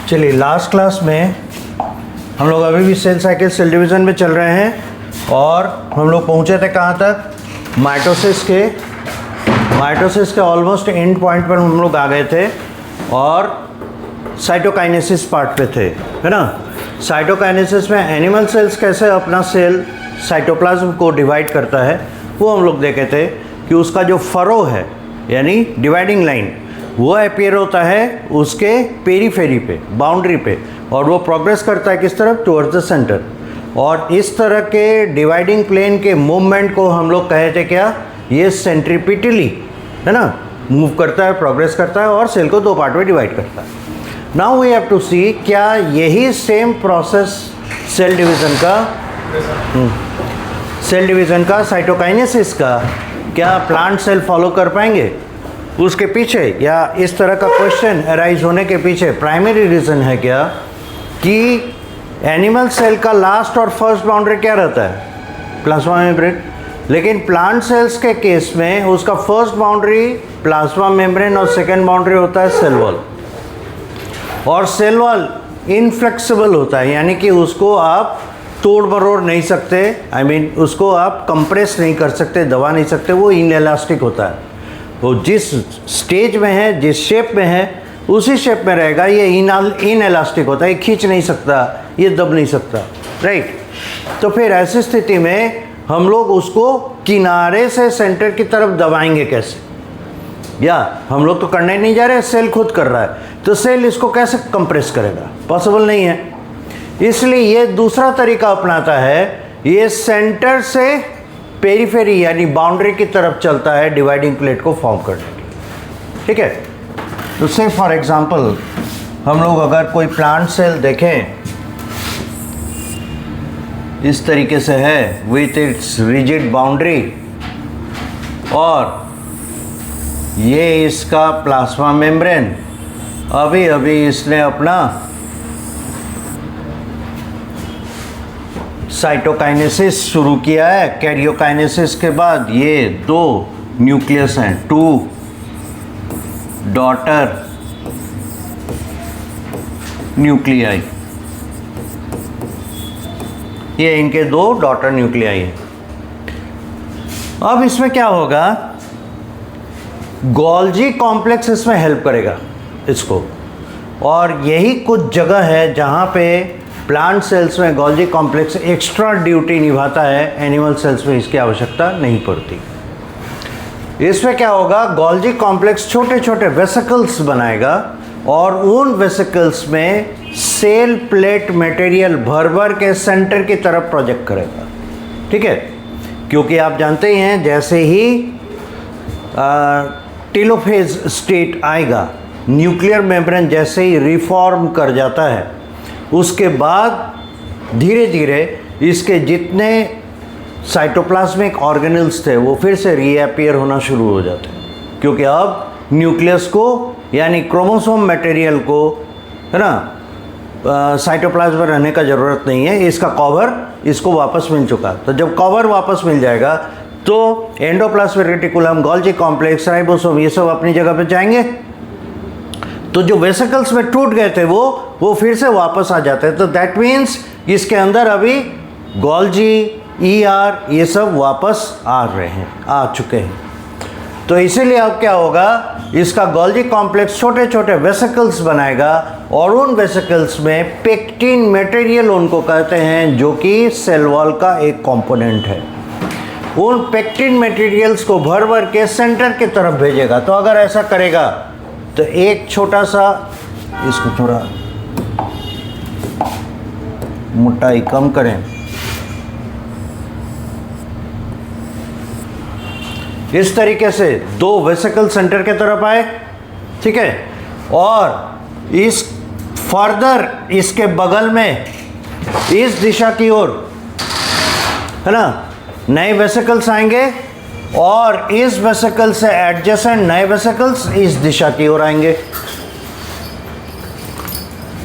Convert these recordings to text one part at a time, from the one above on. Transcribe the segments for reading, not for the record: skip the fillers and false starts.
चलिए, last class में हम लोग अभी भी सेल साइकिल सेल डिवीज़न में चल रहे हैं और हम लोग पहुंचे थे कहाँ तक? माइटोसिस के ऑलमोस्ट एंड पॉइंट पर हम लोग आ गए थे और साइटोकाइनेसिस पार्ट पे थे, है ना। साइटोकाइनेसिस में एनिमल सेल्स कैसे अपना सेल साइटोप्लाज्म को डिवाइड करता है वो हम लोग देखे थे कि उसका जो फरो है यानी डिवाइडिंग लाइन वो अपीयर होता है उसके पेरीफेरी पे, बाउंड्री पे, और वो प्रोग्रेस करता है किस तरफ? Towards the centre. और इस तरह के डिवाइडिंग प्लेन के मूवमेंट को हम लोग कहे थे क्या? ये सेंट्रीपिटली, है ना, मूव करता है, प्रोग्रेस करता है और सेल को दो पार्ट में डिवाइड करता है। नाउ वी हैव टू सी क्या यही सेम प्रोसेस सेल डिवीज़न का साइटोकाइनेसिस का क्या प्लांट सेल फॉलो कर पाएंगे? उसके पीछे या इस तरह का क्वेश्चन अराइज होने के पीछे प्राइमरी रीज़न है क्या कि एनिमल सेल का लास्ट और फर्स्ट बाउंड्री क्या रहता है? Plasma membrane. लेकिन प्लांट सेल्स के केस में उसका फर्स्ट बाउंड्री प्लाज्मा मेम्ब्रेन और सेकेंड बाउंड्री होता है सेल वॉल। और सेल वॉल इनफ्लेक्सिबल होता है, यानी कि उसको आप तोड़ मरोड़ नहीं सकते, उसको आप कंप्रेस नहीं कर सकते, दबा नहीं सकते, वो इनएलास्टिक होता है। वो जिस स्टेज में है, जिस शेप में है, उसी शेप में रहेगा। ये इनएलास्टिक होता है, ये खींच नहीं सकता, ये दब नहीं सकता, राइट। तो फिर ऐसी स्थिति में हम लोग उसको किनारे से सेंटर की तरफ दबाएंगे कैसे? या हम लोग तो करने नहीं जा रहे, सेल खुद कर रहा है, तो सेल इसको कैसे कंप्रेस करेगा? पॉसिबल नहीं है। इसलिए ये दूसरा तरीका अपनाता है, ये सेंटर से पेरीफेरी यानी बाउंड्री की तरफ चलता है डिवाइडिंग प्लेट को फॉर्म करने के लिए, ठीक है। तो से फॉर एग्जांपल हम लोग अगर कोई प्लांट सेल देखें, इस तरीके से है विथ इट्स रिजिड बाउंड्री, और ये इसका प्लाज्मा मेम्ब्रेन, अभी अभी इसने अपना साइटोकाइनेसिस शुरू किया है। कैरियोकाइनेसिस के बाद ये दो न्यूक्लियस हैं, टू डॉटर न्यूक्लियाई, ये इनके दो डॉटर न्यूक्लियाई हैं। अब इसमें क्या होगा? गोल्जी कॉम्प्लेक्स इसमें हेल्प करेगा इसको, और यही कुछ जगह है जहाँ पे प्लांट सेल्स में गोल्जी कॉम्प्लेक्स एक्स्ट्रा ड्यूटी निभाता है, एनिमल सेल्स में इसकी आवश्यकता नहीं पड़ती। इसमें क्या होगा? गोल्जी कॉम्प्लेक्स छोटे छोटे वेसिकल्स बनाएगा और उन वेसिकल्स में सेल प्लेट मटेरियल भर भर के सेंटर की तरफ प्रोजेक्ट करेगा, ठीक है। क्योंकि आप जानते ही हैं जैसे ही टेलोफेज स्टेट आएगा, न्यूक्लियर मेम्ब्रेन जैसे ही रिफॉर्म कर जाता है, उसके बाद धीरे धीरे इसके जितने साइटोप्लाज्मिक ऑर्गेनल्स थे वो फिर से रीअपीयर होना शुरू हो जाते हैं, क्योंकि अब न्यूक्लियस को यानी क्रोमोसोम मटेरियल को, है ना, साइटोप्लाज्म में रहने का ज़रूरत नहीं है, इसका कवर इसको वापस मिल चुका। तो जब कवर वापस मिल जाएगा तो endoplasmic reticulum, Golgi complex, ribosome, ये सब अपनी जगह पे जाएंगे। तो जो वेसिकल्स में टूट गए थे वो फिर से वापस आ जाते हैं। तो दैट मीन्स इसके अंदर अभी गोल्जी, ईआर, ये सब वापस आ चुके हैं। तो इसीलिए अब क्या होगा? इसका गोल्जी कॉम्प्लेक्स छोटे छोटे वेसिकल्स बनाएगा और उन वेसिकल्स में पेक्टिन मटेरियल उनको कहते हैं, जो कि सेल वॉल का एक कंपोनेंट है। उन पेक्टिन मटेरियल्स को भर भर के सेंटर की तरफ भेजेगा। तो अगर ऐसा करेगा तो एक छोटा सा, इसको थोड़ा मोटाई कम करें, इस तरीके से दो वेसिकल सेंटर के तरफ आए, ठीक है। और इस फर्दर इसके बगल में इस दिशा की ओर, है ना, नए वेसिकल्स आएंगे और इस वेसिकल से एडजेसेंट नए वेसिकल्स इस दिशा की ओर आएंगे।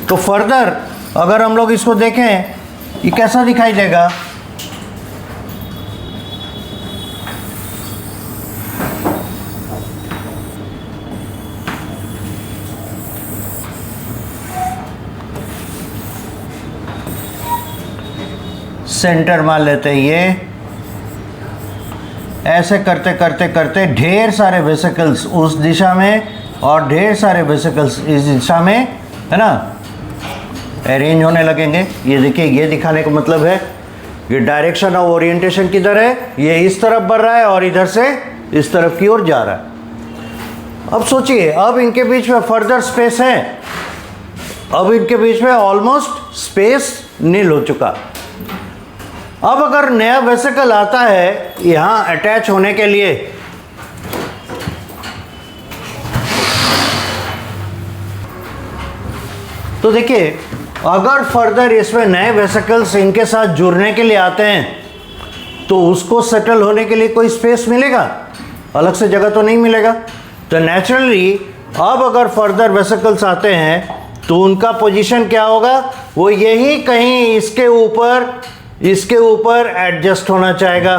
तो फर्दर अगर हम लोग इसको देखें, ये कैसा दिखाई देगा? सेंटर मान लेते हैं ये, ऐसे करते करते करते ढेर सारे वेसिकल्स उस दिशा में और ढेर सारे वेसिकल्स इस दिशा में, है ना, अरेंज होने लगेंगे। ये देखिए, ये दिखाने का मतलब है ये डायरेक्शन ऑफ ओरिएंटेशन किधर है, ये इस तरफ बढ़ रहा है और इधर से इस तरफ की ओर जा रहा है। अब सोचिए, अब इनके बीच में फर्दर स्पेस है, अब इनके बीच में ऑलमोस्ट स्पेस नील हो चुका। अब अगर नया वेसिकल आता है यहां अटैच होने के लिए, तो देखिए अगर फर्दर इसमें नए वेसिकल्स इनके साथ जुड़ने के लिए आते हैं तो उसको सेटल होने के लिए कोई स्पेस मिलेगा, अलग से जगह तो नहीं मिलेगा। तो नेचुरली अब अगर फर्दर वेसिकल्स आते हैं तो उनका पोजीशन क्या होगा, वो यही कहीं इसके ऊपर एडजस्ट होना चाहेगा,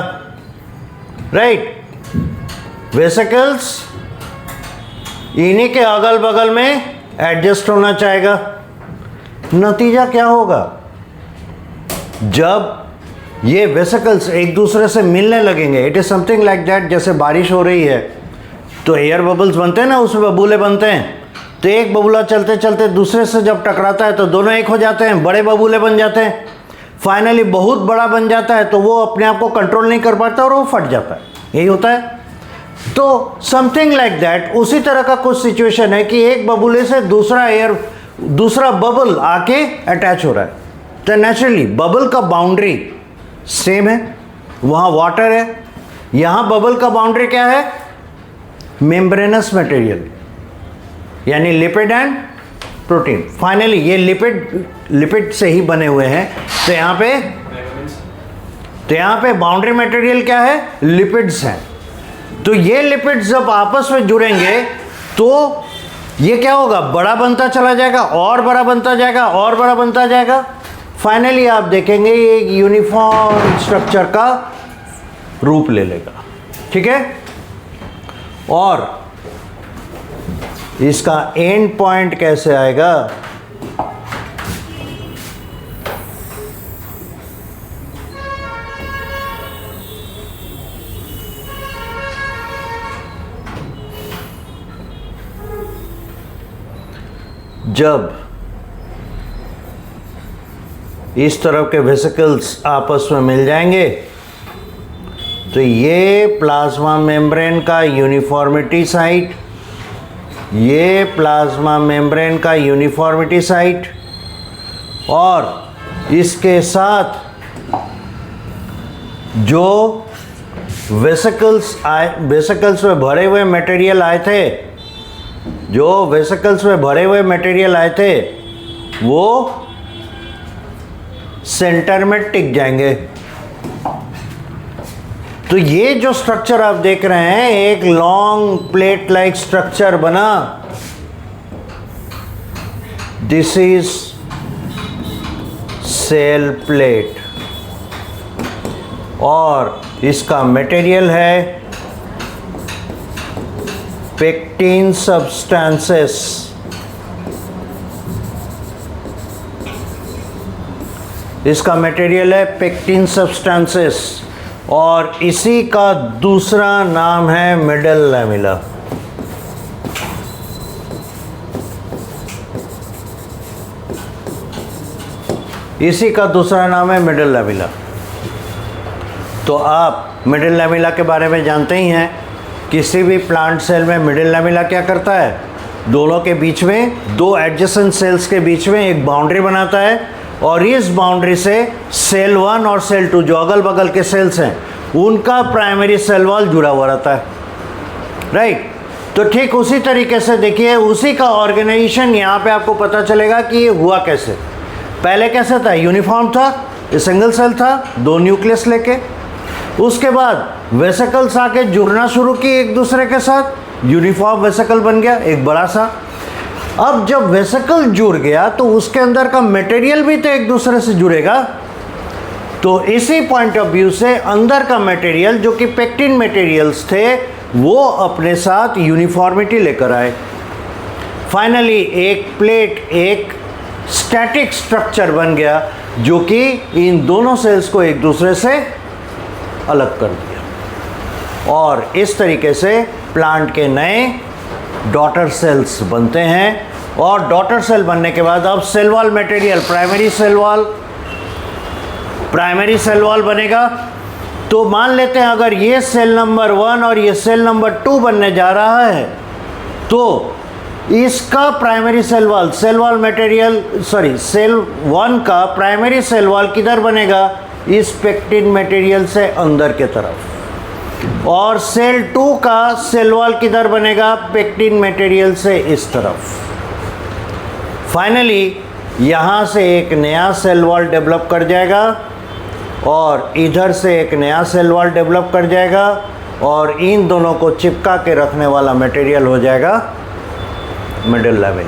राइट। वेसिकल्स इन्हीं के अगल बगल में एडजस्ट होना चाहेगा। नतीजा क्या होगा, जब ये वेसिकल्स एक दूसरे से मिलने लगेंगे, it is something like that, जैसे बारिश हो रही है तो एयर बबल्स बनते हैं ना, उसमें बबूले बनते हैं। तो एक बबूला चलते चलते दूसरे से जब टकराता है तो दोनों एक हो जाते हैं, बड़े बबूले बन जाते हैं। फाइनली बहुत बड़ा बन जाता है तो वो अपने आप को कंट्रोल नहीं कर पाता और वो फट जाता है, यही होता है। तो समथिंग लाइक दैट, उसी तरह का कुछ सिचुएशन है कि एक बबूले से दूसरा बबल आके अटैच हो रहा है। तो नेचुरली बबल का बाउंड्री सेम है, वहाँ वाटर है, यहाँ बबल का बाउंड्री क्या है, मेम्ब्रेनस मटेरियल, यानी लिपिड एंड प्रोटीन। फाइनली ये लिपिड से ही बने हुए हैं। तो यहाँ पे बाउंड्री मटेरियल क्या है, लिपिड्स हैं। तो ये लिपिड्स जब आपस में जुड़ेंगे तो ये क्या होगा, बड़ा बनता चला जाएगा और बड़ा बनता जाएगा और बड़ा बनता जाएगा। फाइनली आप देखेंगे ये एक यूनिफॉर्म स्ट्रक्चर का रूप ले लेगा, ठीक है। और इसका एंड पॉइंट कैसे आएगा, जब इस तरह के वेसिकल्स आपस में मिल जाएंगे तो ये प्लाज्मा मेम्ब्रेन का यूनिफॉर्मिटी साइट, ये प्लाज्मा मेम्ब्रेन का यूनिफॉर्मिटी साइट, और इसके साथ जो वेसिकल्स में भरे हुए मटेरियल आए थे, जो वेसिकल्स में भरे हुए मटेरियल आए थे वो सेंटर में टिक जाएंगे। तो ये जो स्ट्रक्चर आप देख रहे हैं, एक लॉन्ग प्लेट लाइक स्ट्रक्चर बना, दिस इज सेल प्लेट, और इसका मटेरियल है पेक्टिन सब्सटेंसेस। इसका मटेरियल है पेक्टिन सब्सटेंसेस, और इसी का दूसरा नाम है मिडल लैमेला। इसी का दूसरा नाम है मिडल लैमेला। तो आप मिडल लैमेला के बारे में जानते ही हैं, किसी भी प्लांट सेल में मिडल लैमेला क्या करता है, दोनों के बीच में, दो एडजेसेंट सेल्स के बीच में एक बाउंड्री बनाता है, और इस बाउंड्री से सेल 1 और सेल 2 जो अगल बगल के सेल्स हैं उनका प्राइमरी सेल वॉल जुड़ा हुआ रहता है, राइट। तो ठीक उसी तरीके से देखिए, उसी का ऑर्गेनाइजेशन यहाँ पे आपको पता चलेगा कि ये हुआ कैसे। पहले कैसे था, यूनिफॉर्म था, ये सिंगल सेल था, दो न्यूक्लियस लेके। उसके बाद वेसिकल्स आके जुड़ना शुरू किए एक दूसरे के साथ, यूनिफॉर्म वेसिकल बन गया एक बड़ा सा। अब जब वेसिकल जुड़ गया तो उसके अंदर का मटेरियल भी तो एक दूसरे से जुड़ेगा। तो इसी पॉइंट ऑफ व्यू से अंदर का मटेरियल जो कि पेक्टिन मटेरियल्स थे वो अपने साथ यूनिफॉर्मिटी लेकर आए। फाइनली एक प्लेट, एक स्टैटिक स्ट्रक्चर बन गया जो कि इन दोनों सेल्स को एक दूसरे से अलग कर दिया, और इस तरीके से प्लांट के नए डॉटर सेल्स बनते हैं। और डॉटर सेल बनने के बाद अब cell wall material, primary cell wall बनेगा। तो मान लेते हैं अगर ये सेल नंबर 1 और ये सेल नंबर 2 बनने जा रहा है, तो इसका primary cell wall material cell 1 का प्राइमरी सेल वॉल किधर बनेगा? इस पेक्टिन मटेरियल से अंदर के तरफ, और सेल 2 का सेल वॉल किधर बनेगा? पेक्टिन मटेरियल से इस तरफ। फाइनली यहाँ से एक नया सेल वॉल डेवलप कर जाएगा, और इधर से एक नया सेल वॉल डेवलप कर जाएगा, और इन दोनों को चिपका के रखने वाला मटेरियल हो जाएगा middle level.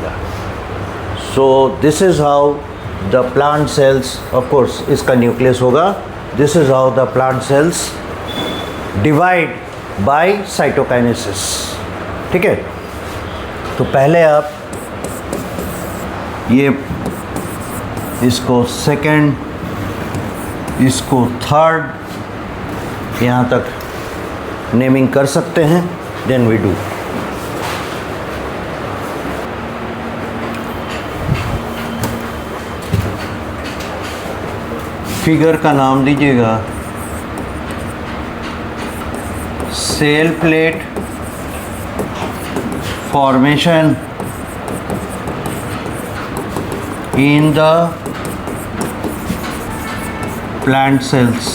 So this is how the plant sales, of course इसका न्यूक्लियस होगा, this is how the plant sales divide by cytokinesis. ठीक है, तो पहले आप ये इसको सेकंड, इसको थर्ड, यहाँ तक नेमिंग कर सकते हैं, देन वी डू। फिगर का नाम दीजिएगा cell plate formation in the plant cells.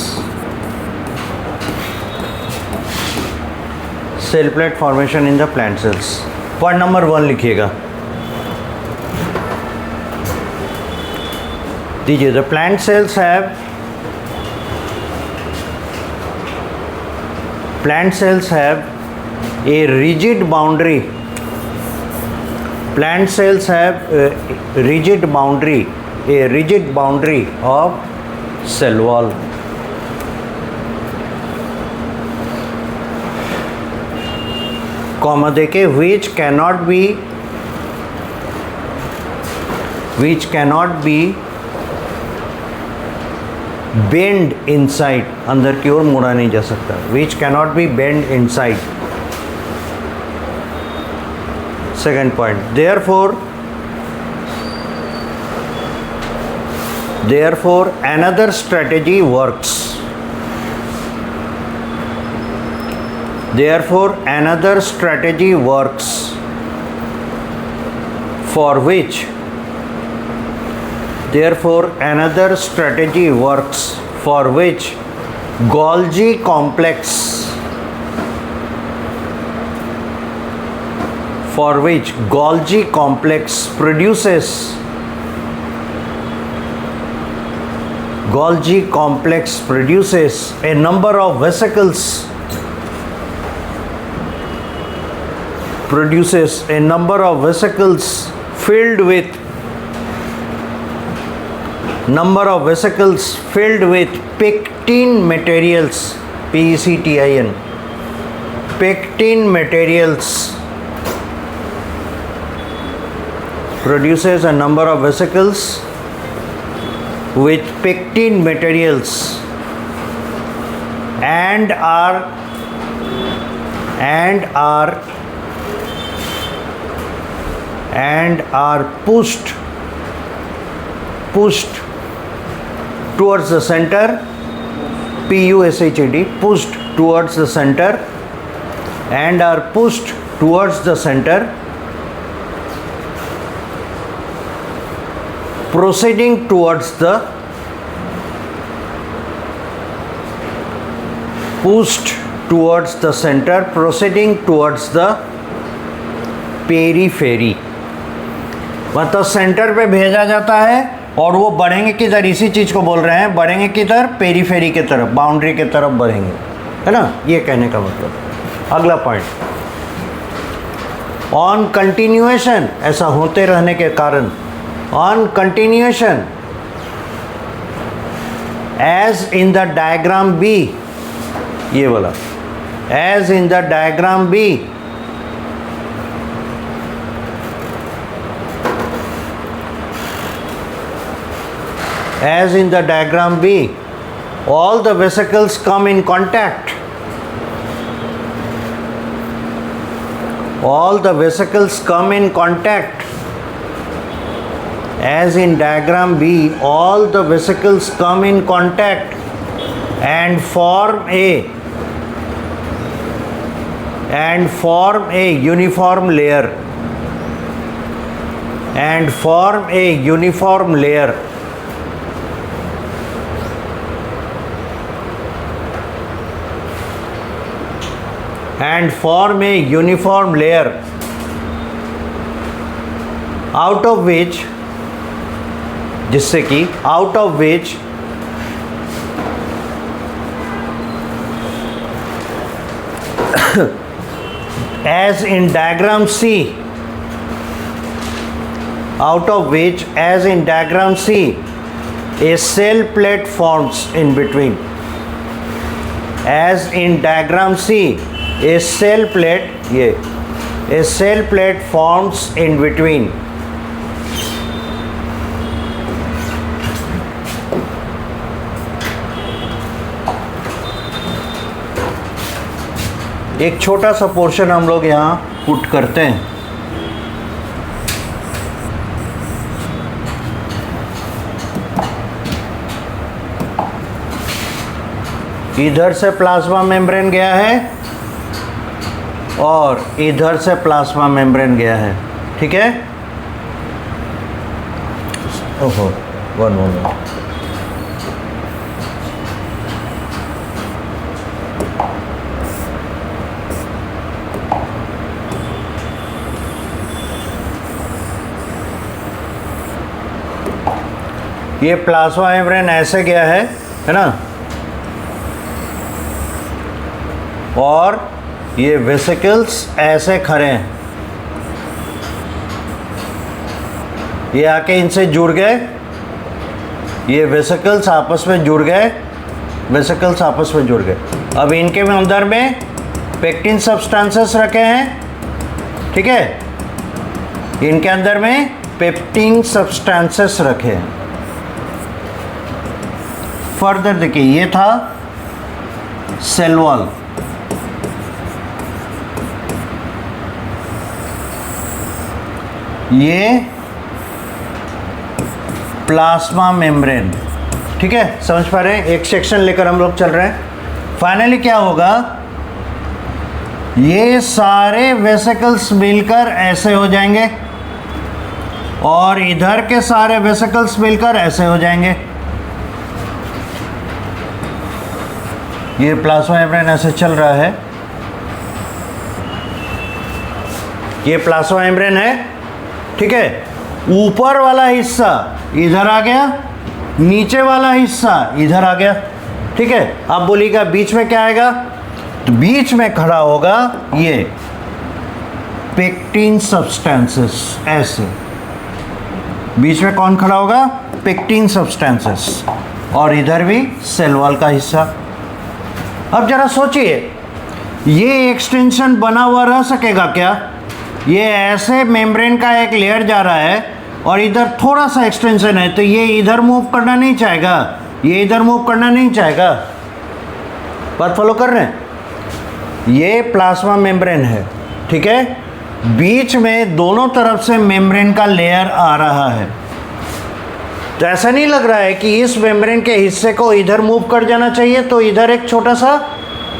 Cell plate formation in the plant cells, point number 1 लिखिएगा। दीजिए, the plant cells have a rigid boundary. Plant cells have a rigid boundary of cell wall. Comma देके which cannot be bend inside, अंदर की ओर मुड़ा नहीं जा सकता, which cannot be bend inside. Second point, therefore another strategy works. For which Golgi complex produces a number of vesicles filled with pectin materials, PECTIN, pectin materials, produces a number of vesicles with pectin materials and are pushed towards the center, PUSHED, pushed towards the center, and are pushed towards the center, proceeding towards the periphery। मतलब centre पे भेजा जाता है और वो बढ़ेंगे किधर? इसी चीज़ को बोल रहे हैं, बढ़ेंगे किधर? पेरीफेरी के तरफ, बाउंड्री के तरफ बढ़ेंगे, है ना, ये कहने का मतलब। अगला पॉइंट, ऑन कंटिन्यूएशन, ऐसा होते रहने के कारण, on continuation as in the diagram B, ये वाला, as in the diagram B, as in the diagram B, all the vesicles come in contact. All the vesicles come in contact. As in diagram B, all the vesicles come in contact and form a uniform layer. And form a uniform layer. And form a uniform layer out of which as in diagram C, a cell plate forms in between. As in diagram C, a cell plate forms in between. एक छोटा सा portion हम लोग यहाँ put करते हैं। इधर से प्लाज्मा मेम्ब्रेन गया है और इधर से प्लाज्मा मेम्ब्रेन गया है, ठीक है। ओहो, वन मोमेंट। ये प्लाज्मा मेम्ब्रेन ऐसे गया है ना, और ये वेसिकल्स ऐसे खड़े हैं। ये आके इनसे जुड़ गए, ये वेसिकल्स आपस में जुड़ गए, अब इनके में अंदर में पेक्टिन सब्सटेंसेस रखे हैं, ठीक है। इनके अंदर में पेप्टिन सब्सटेंसेस रखे हैं। फर्दर देखिए, ये था सेल वॉल, ये प्लाज्मा मेम्ब्रेन, ठीक है। समझ पा रहे हैं, एक सेक्शन लेकर हम लोग चल रहे हैं। फाइनली क्या होगा, ये सारे वेसिकल्स मिलकर ऐसे हो जाएंगे और इधर के सारे वेसिकल्स मिलकर ऐसे हो जाएंगे। ये प्लाज्मा मेम्ब्रेन ऐसे चल रहा है, ये प्लाज्मा मेम्ब्रेन है, ठीक है। ऊपर वाला हिस्सा इधर आ गया, नीचे वाला हिस्सा इधर आ गया, ठीक है। आप बोलिएगा बीच में क्या आएगा, तो बीच में खड़ा होगा ये पेक्टिन सब्सटेंसेस। ऐसे बीच में कौन खड़ा होगा, पेक्टिन सब्सटेंसेस, और इधर भी सेल वॉल का हिस्सा। अब जरा सोचिए, ये एक्सटेंशन बना हुआ रह सकेगा क्या? ये ऐसे मेम्ब्रेन का एक लेयर जा रहा है और इधर थोड़ा सा एक्सटेंशन है, तो ये इधर मूव करना नहीं चाहेगा, ये इधर मूव करना नहीं चाहेगा। बात फॉलो कर रहे हैं? ये प्लाज्मा मेम्ब्रेन है, ठीक है। बीच में दोनों तरफ से मेम्ब्रेन का लेयर आ रहा है, तो ऐसा नहीं लग रहा है कि इस मेम्ब्रेन के हिस्से को इधर मूव कर जाना चाहिए, तो इधर एक छोटा सा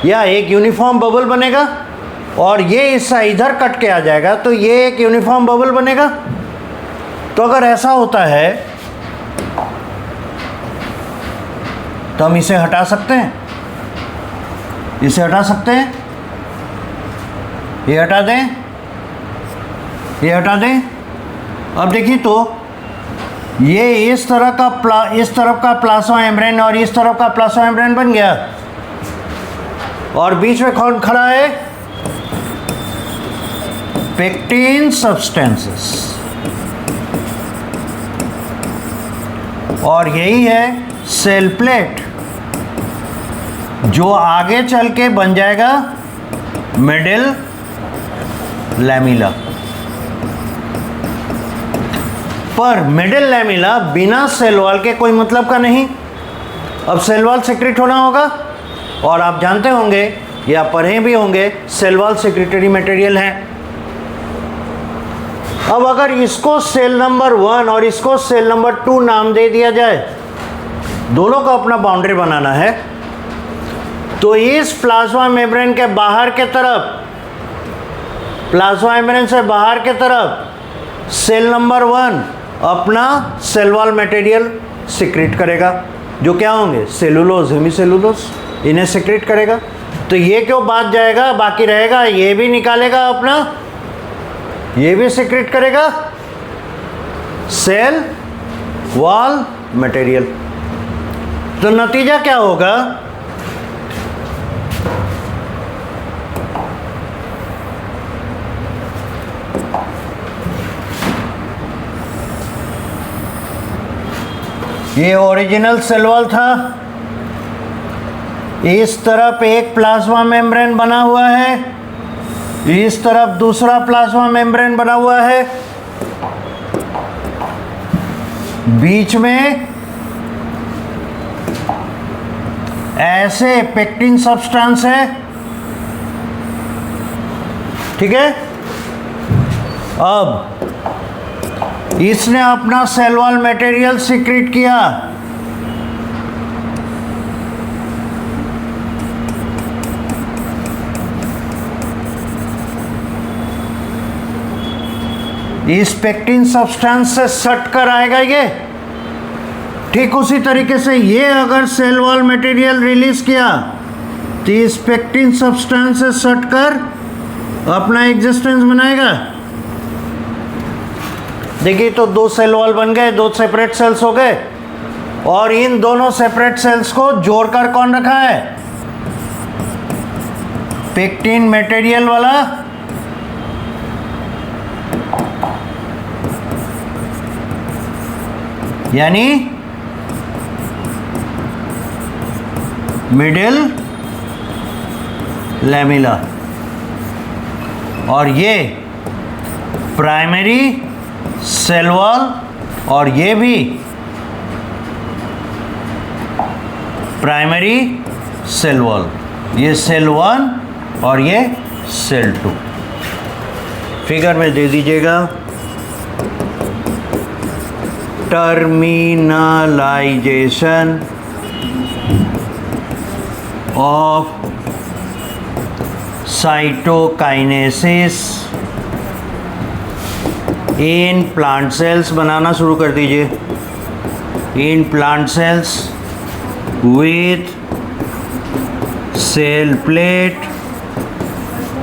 या एक यूनिफॉर्म बबल बनेगा और ये हिस्सा इधर कट के आ जाएगा, तो ये एक यूनिफॉर्म बबल बनेगा। तो अगर ऐसा होता है तो हम इसे हटा सकते हैं, इसे हटा सकते हैं, ये हटा दें, ये हटा दें। अब देखिए, तो ये इस तरफ का प्लाज्मा मेम्ब्रेन और इस तरफ का प्लाज्मा मेम्ब्रेन बन गया, और बीच में कौन खड़ा है, पेक्टिन सब्सटेंसेस, और यही है सेल प्लेट, जो आगे चल के बन जाएगा मिडिल लैमेला। पर मिडिल लैमिला बिना सेल वॉल के कोई मतलब का नहीं। अब सेल वॉल सिक्रेट होना होगा, और आप जानते होंगे या पढ़े भी होंगे सेल वॉल सिक्रेटरी मटेरियल है। अब अगर इसको सेल नंबर 1 और इसको सेल नंबर 2 नाम दे दिया जाए, दोनों को अपना बाउंड्री बनाना है, तो इस प्लाज्मा मेम्ब्रेन के बाहर के तरफ, प्लाज्मा मेम्ब्रेन से बाहर के तरफ सेल नंबर 1 अपना सेल वॉल मटेरियल सिक्रेट करेगा, जो क्या होंगे सेलुलोज, हेमीसेलुलोज, इन्हें सिक्रेट करेगा। तो ये क्यों बात जाएगा, बाकी रहेगा, ये भी निकालेगा अपना, ये भी सिक्रेट करेगा सेल वॉल मटेरियल। तो नतीजा क्या होगा, ये ओरिजिनल सेल वॉल था, इस तरफ एक प्लाज्मा मेम्ब्रेन बना हुआ है, इस तरफ दूसरा प्लाज्मा मेम्ब्रेन बना हुआ है, बीच में ऐसे पेक्टिन सब्सटेंस है, ठीक है। अब इसने अपना सेल वॉल मटेरियल सिक्रेट किया, इस पेक्टिन सब्सटेंस से सट कर आएगा ये। ठीक उसी तरीके से ये अगर सेल वॉल मटेरियल रिलीज किया तो इस पेक्टिन सब्सटेंस से सट कर अपना एग्जिस्टेंस बनाएगा। देखिए, तो 2 सेल वॉल बन गए, 2 सेपरेट सेल्स हो गए, और इन दोनों सेपरेट सेल्स को जोड़कर कौन रखा है, पेक्टिन मटेरियल वाला यानी मिडिल लैमिला, और ये प्राइमरी सेल वॉल, और ये भी प्राइमरी सेल वॉल, ये सेल 1 और ये सेल 2। फिगर में दे दीजिएगा, terminalization of cytokinesis in plant cells बनाना शुरू कर दीजिए। In plant cells with cell plate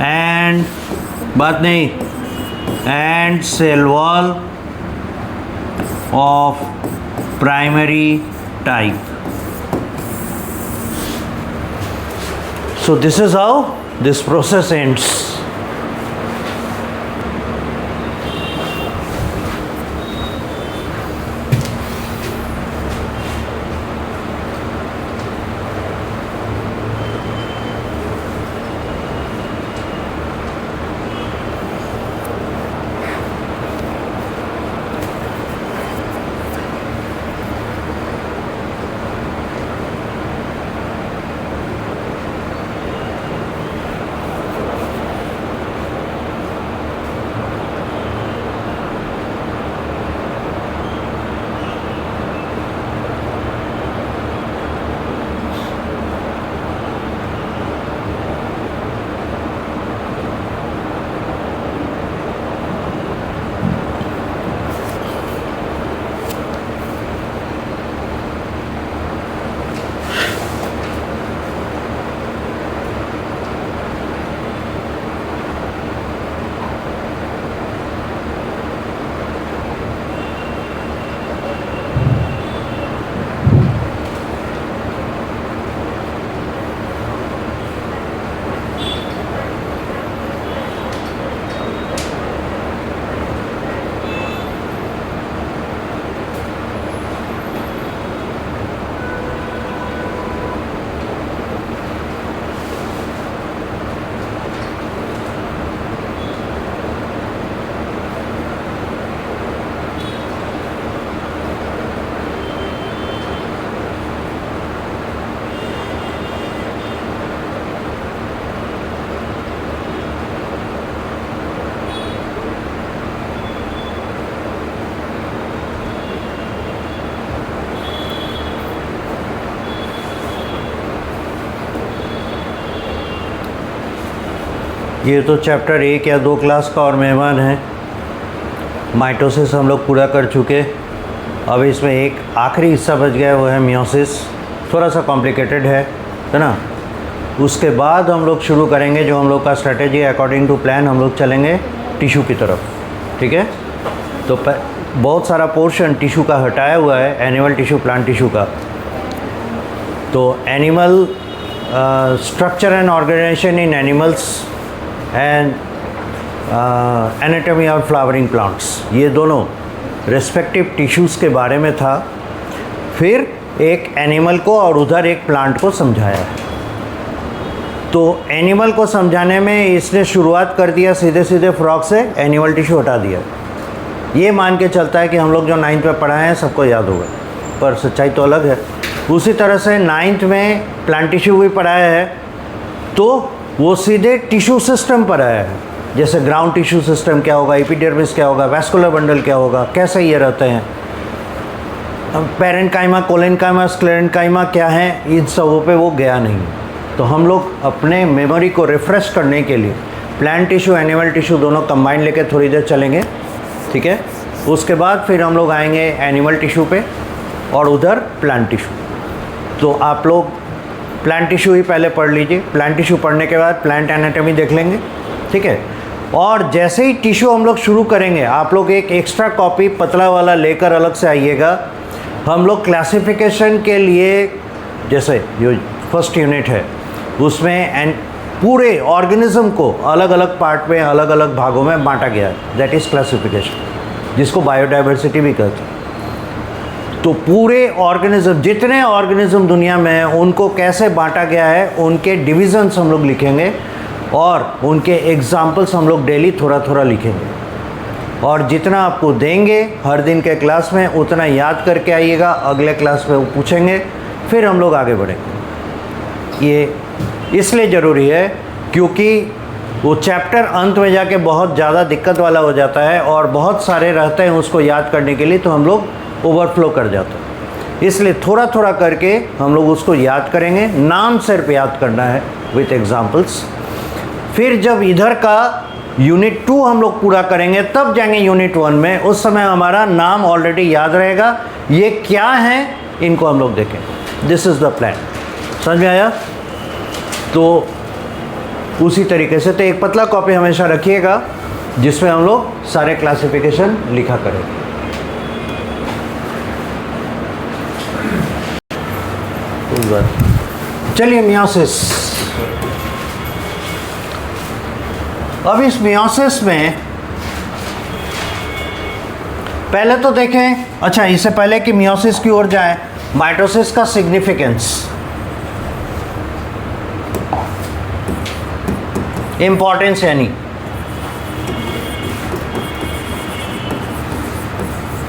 and बात नहीं and cell wall of primary type. So this is how this process ends. ये तो चैप्टर 1 या 2 क्लास का और मेहमान है। माइटोसिस हम लोग पूरा कर चुके। अब इसमें एक आखिरी हिस्सा बच गया है, वो है मियोसिस। थोड़ा सा कॉम्प्लिकेटेड है ना। उसके बाद हम लोग शुरू करेंगे जो हम लोग का स्ट्रेटेजी अकॉर्डिंग टू प्लान, हम लोग चलेंगे टिश्यू की तरफ। ठीक है, तो बहुत सारा पोर्शन टिश्यू का हटाया हुआ है, एनिमल टिश्यू, प्लांट टिश्यू का। तो animal structure and organization in animals and anatomy और फ्लावरिंग प्लांट्स, ये दोनों रेस्पेक्टिव टिश्यूज़ के बारे में था। फिर एक एनिमल को और उधर एक प्लांट को समझाया है। तो एनिमल को समझाने में इसने शुरुआत कर दिया सीधे सीधे फ्रॉग से, एनिमल टिश्यू हटा दिया। ये मान के चलता है कि हम लोग जो 9th में पढ़ाए हैं सबको याद होगा, पर सच्चाई तो अलग है। उसी तरह से 9th में प्लांट टिश्यू भी पढ़ाया है, तो वो सीधे टिश्यू सिस्टम पर आया है। जैसे ग्राउंड टिश्यू सिस्टम क्या होगा, एपिडर्मिस क्या होगा, वैस्कुलर बंडल क्या होगा, कैसे ये रहते हैं, पेरेन्काइमा, कोलेनकाइमा, स्क्लेरेन्काइमा क्या है, इन सबों पे वो गया नहीं। तो हम लोग अपने मेमोरी को रिफ़्रेश करने के लिए प्लांट टिश्यू, एनिमल टिश्यू दोनों कंबाइन लेके थोड़ी देर चलेंगे। ठीक है, उसके बाद फिर हम लोग आएंगे एनिमल टिश्यू पे और उधर प्लांट टिश्यू। तो आप लोग प्लांट टिश्यू ही पहले पढ़ लीजिए। प्लांट टिश्यू पढ़ने के बाद प्लांट एनाटॉमी देख लेंगे। ठीक है, और जैसे ही टिश्यू हम लोग शुरू करेंगे, आप लोग एक एक्स्ट्रा कॉपी पतला वाला लेकर अलग से आइएगा। हम लोग क्लासिफिकेशन के लिए, जैसे जो फर्स्ट यूनिट है उसमें पूरे ऑर्गेनिज्म को अलग अलग पार्ट में, अलग अलग भागों में बांटा गया है, दैट इज़ क्लासिफिकेशन, जिसको बायोडाइवर्सिटी भी कहते हैं। तो पूरे ऑर्गेनिज्म, जितने ऑर्गेनिज्म दुनिया में हैं, उनको कैसे बांटा गया है, उनके डिविजन्स हम लोग लिखेंगे और उनके एग्जाम्पल्स हम लोग डेली थोड़ा थोड़ा लिखेंगे। और जितना आपको देंगे हर दिन के क्लास में, उतना याद करके आइएगा। अगले क्लास में वो पूछेंगे, फिर हम लोग आगे बढ़ेंगे। ये इसलिए ज़रूरी है क्योंकि वो चैप्टर अंत में जाके बहुत ज़्यादा दिक्कत वाला हो जाता है और बहुत सारे रहते हैं उसको याद करने के लिए, तो हम लोग ओवरफ्लो कर जाते हैं। इसलिए थोड़ा थोड़ा करके हम लोग उसको याद करेंगे। नाम सिर्फ याद करना है विथ एग्जाम्पल्स। फिर जब इधर का यूनिट 2 हम लोग पूरा करेंगे, तब जाएंगे यूनिट 1 में। उस समय हमारा नाम ऑलरेडी याद रहेगा, ये क्या है इनको हम लोग देखें। This is the plan. समझ में आया? तो उसी तरीके से तो एक पतला कॉपी हमेशा रखिएगा जिसमें हम लोग सारे क्लासिफिकेशन लिखा करेंगे। चलिए मियोसिस। अब इस मियोसिस में पहले तो देखें, अच्छा इससे पहले कि मियोसिस की ओर जाए, माइटोसिस का सिग्निफिकेंस, इंपॉर्टेंस यानी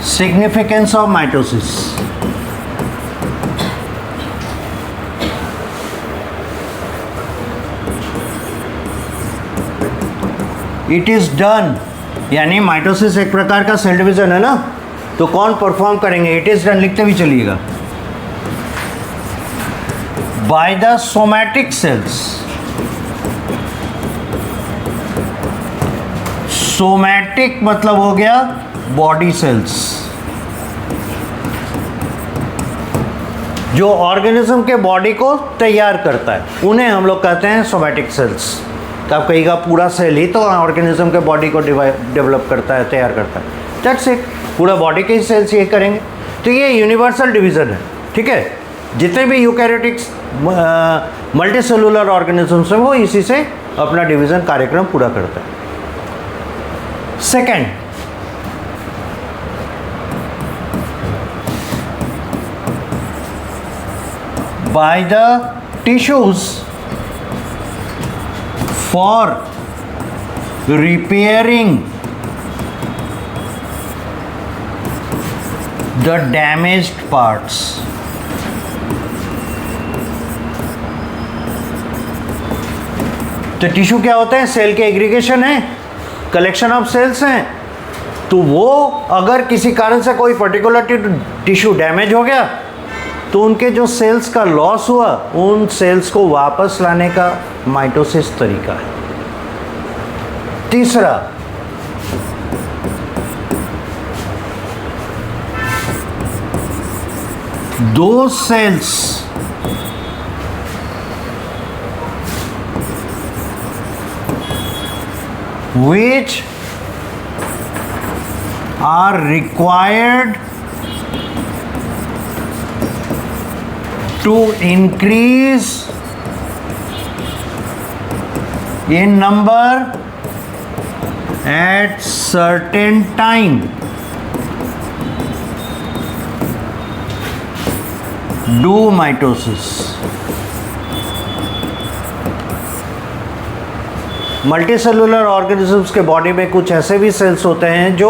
significance of mitosis. It is done, यानी माइटोसिस एक प्रकार का सेल डिवीजन है ना, तो कौन परफॉर्म करेंगे? इट इज डन लिखते भी चलिएगा। By the somatic cells. Somatic मतलब हो गया बॉडी सेल्स, जो ऑर्गेनिज्म के बॉडी को तैयार करता है, उन्हें हम लोग कहते हैं सोमैटिक सेल्स। तो आप कहिएगा पूरा सेल ही तो ऑर्गेनिज्म के बॉडी को डेवलप करता है, तैयार करता है। दैट्स इट, पूरा बॉडी के सेल्स ये करेंगे। तो ये यूनिवर्सल डिवीज़न है। ठीक है, जितने भी यूकैरियोटिक्स मल्टीसेलुलर ऑर्गेनिजम्स हैं वो इसी से अपना डिवीज़न कार्यक्रम पूरा करता है। Second, by the tissues for repairing the damaged parts. तो टिश्यू क्या होता है? सेल के एग्रीगेशन है, कलेक्शन ऑफ सेल्स हैं। तो वो अगर किसी कारण से कोई पर्टिकुलर टिश्यू डैमेज हो गया तो उनके जो सेल्स का लॉस हुआ, उन सेल्स को वापस लाने का माइटोसिस तरीका है। तीसरा, those cells which are required to increase in number at certain time do mitosis. Multicellular organisms के बॉडी में कुछ ऐसे भी सेल्स होते हैं जो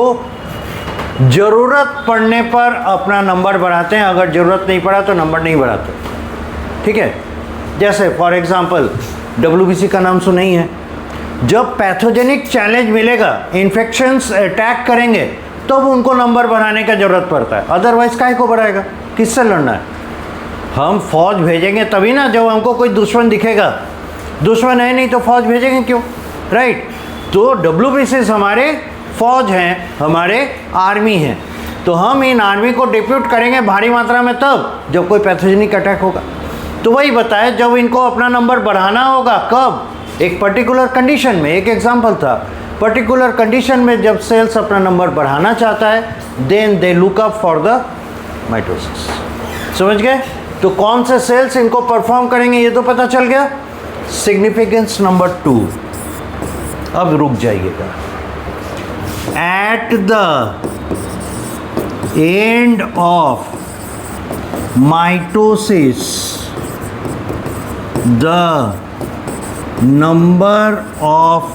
ज़रूरत पड़ने पर अपना नंबर बढ़ाते हैं, अगर ज़रूरत नहीं पड़ा तो नंबर नहीं बढ़ाते। ठीक है, जैसे फॉर एग्जांपल WBC का नाम सुना ही है। जब पैथोजेनिक चैलेंज मिलेगा, इन्फेक्शंस अटैक करेंगे, तब उनको नंबर बढ़ाने का ज़रूरत पड़ता है, अदरवाइज़ काहे को बढ़ाएगा, किससे लड़ना है। हम फौज भेजेंगे तभी ना, जब हमको कोई दुश्मन दिखेगा। दुश्मन है नहीं तो फौज भेजेंगे क्यों, राइट। तो WBCs हमारे फौज हैं, हमारे आर्मी हैं, तो हम इन आर्मी को डिप्यूट करेंगे भारी मात्रा में तब जब कोई पैथोजेनिक अटैक होगा। तो वही बताया, जब इनको अपना नंबर बढ़ाना होगा, कब, एक पर्टिकुलर कंडीशन में। एक एग्जांपल था, पर्टिकुलर कंडीशन में जब सेल्स अपना नंबर बढ़ाना चाहता है, then they look up for the mitosis. समझ गए। तो कौन से सेल्स इनको परफॉर्म करेंगे ये तो पता चल गया। सिग्निफिकेंस नंबर 2, अब रुक जाइएगा। At the end of mitosis the number of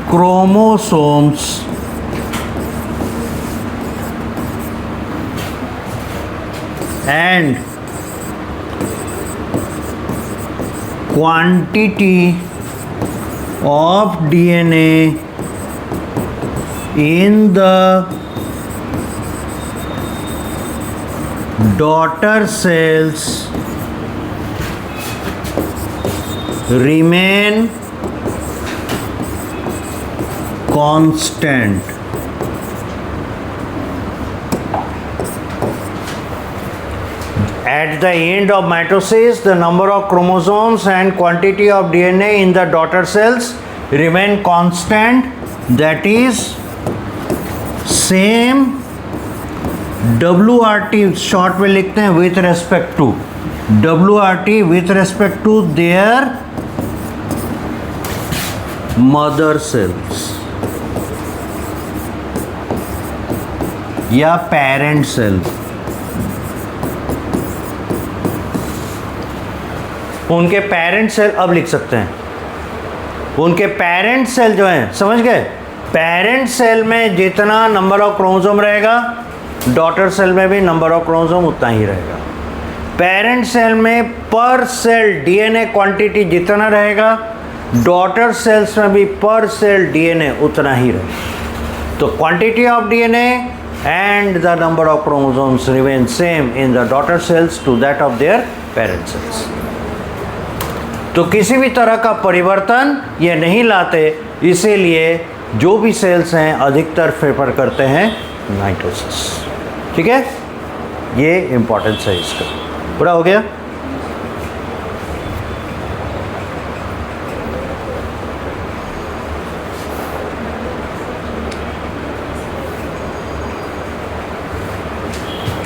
chromosomes and quantity of DNA in the daughter cells remain constant. At the end of mitosis, the number of chromosomes and quantity of DNA in the daughter cells remain constant. That is same WRT short में लिखते हैं with respect to WRT with respect to their mother cells या parent cell। उनके parent cell अब लिख सकते हैं, उनके पेरेंट सेल जो हैं, समझ गए। पेरेंट सेल में जितना नंबर ऑफ क्रोमोसोम रहेगा, डॉटर सेल में भी नंबर ऑफ क्रोमोसोम उतना ही रहेगा। पेरेंट सेल में पर सेल डीएनए क्वांटिटी जितना रहेगा, डॉटर सेल्स में भी पर सेल डीएनए उतना ही रहेगा। तो quantity of DNA and the number of chromosomes remain same in the daughter cells to that of their parent cells. तो किसी भी तरह का परिवर्तन ये नहीं लाते, इसीलिए जो भी सेल्स हैं अधिकतर प्रेफर करते हैं माइटोसिस। ठीक है, ये इंपॉर्टेंस है इसका। पूरा हो गया।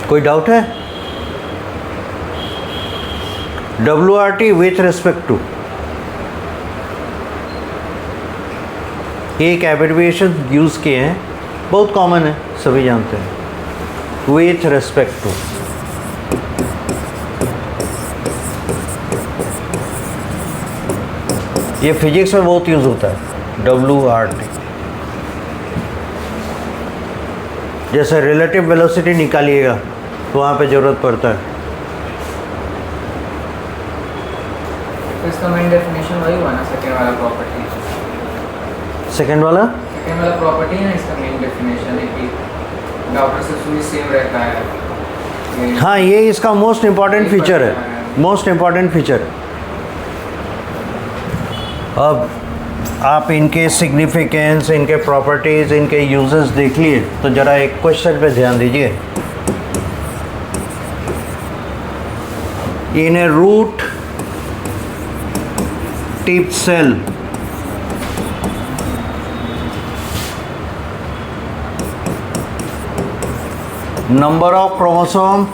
कोई डाउट है? WRT विथ रिस्पेक्ट टू एक एब्रिविएशन यूज़ किए हैं, बहुत कॉमन है, सभी जानते हैं। विथ रिस्पेक्ट टू ये फिजिक्स में बहुत यूज़ होता है। WRT जैसे रिलेटिव वेलोसिटी निकालिएगा तो वहाँ पे ज़रूरत पड़ता है। तो इसका मेन डेफिनेशन वही हुआ ना, सेकंड वाला प्रॉपर्टी। सेकंड वाला प्रॉपर्टी है ना, इसका मेन डेफिनेशन है कि डॉटर से सुई सेम रहता है। हाँ, ये इसका मोस्ट इम्पॉर्टेंट फीचर है, मोस्ट इम्पॉर्टेंट फीचर है। अब आप इनके सिग्निफिकेंस, इनके प्रॉपर्टीज़, इनके यूजेस देख लिए। तो ज़रा एक क्वेश्चन पे ध्यान दीजिए। In a root tip cell number of chromosome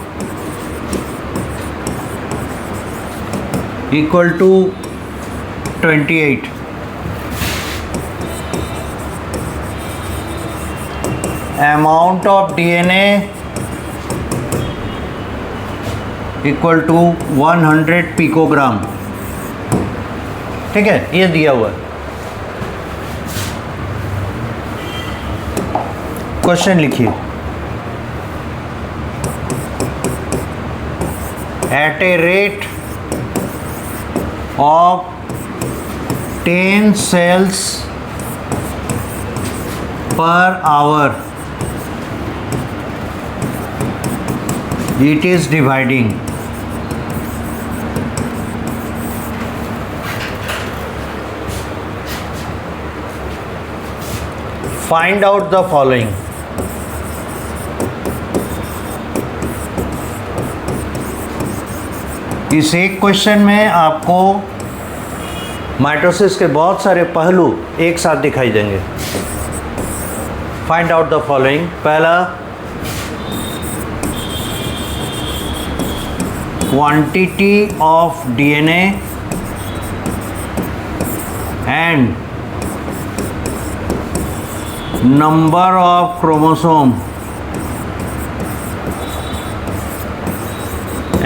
equal to 28. Amount of DNA equal to 100 picogram. ठीक है, ये दिया हुआ है। क्वेश्चन लिखिए। At a rate of 10 cells per hour, it is dividing. Find out the following. इस एक question में आपको माइटोसिस के बहुत सारे पहलू एक साथ दिखाई देंगे। Find out the following. पहला, quantity of DNA and number of chromosome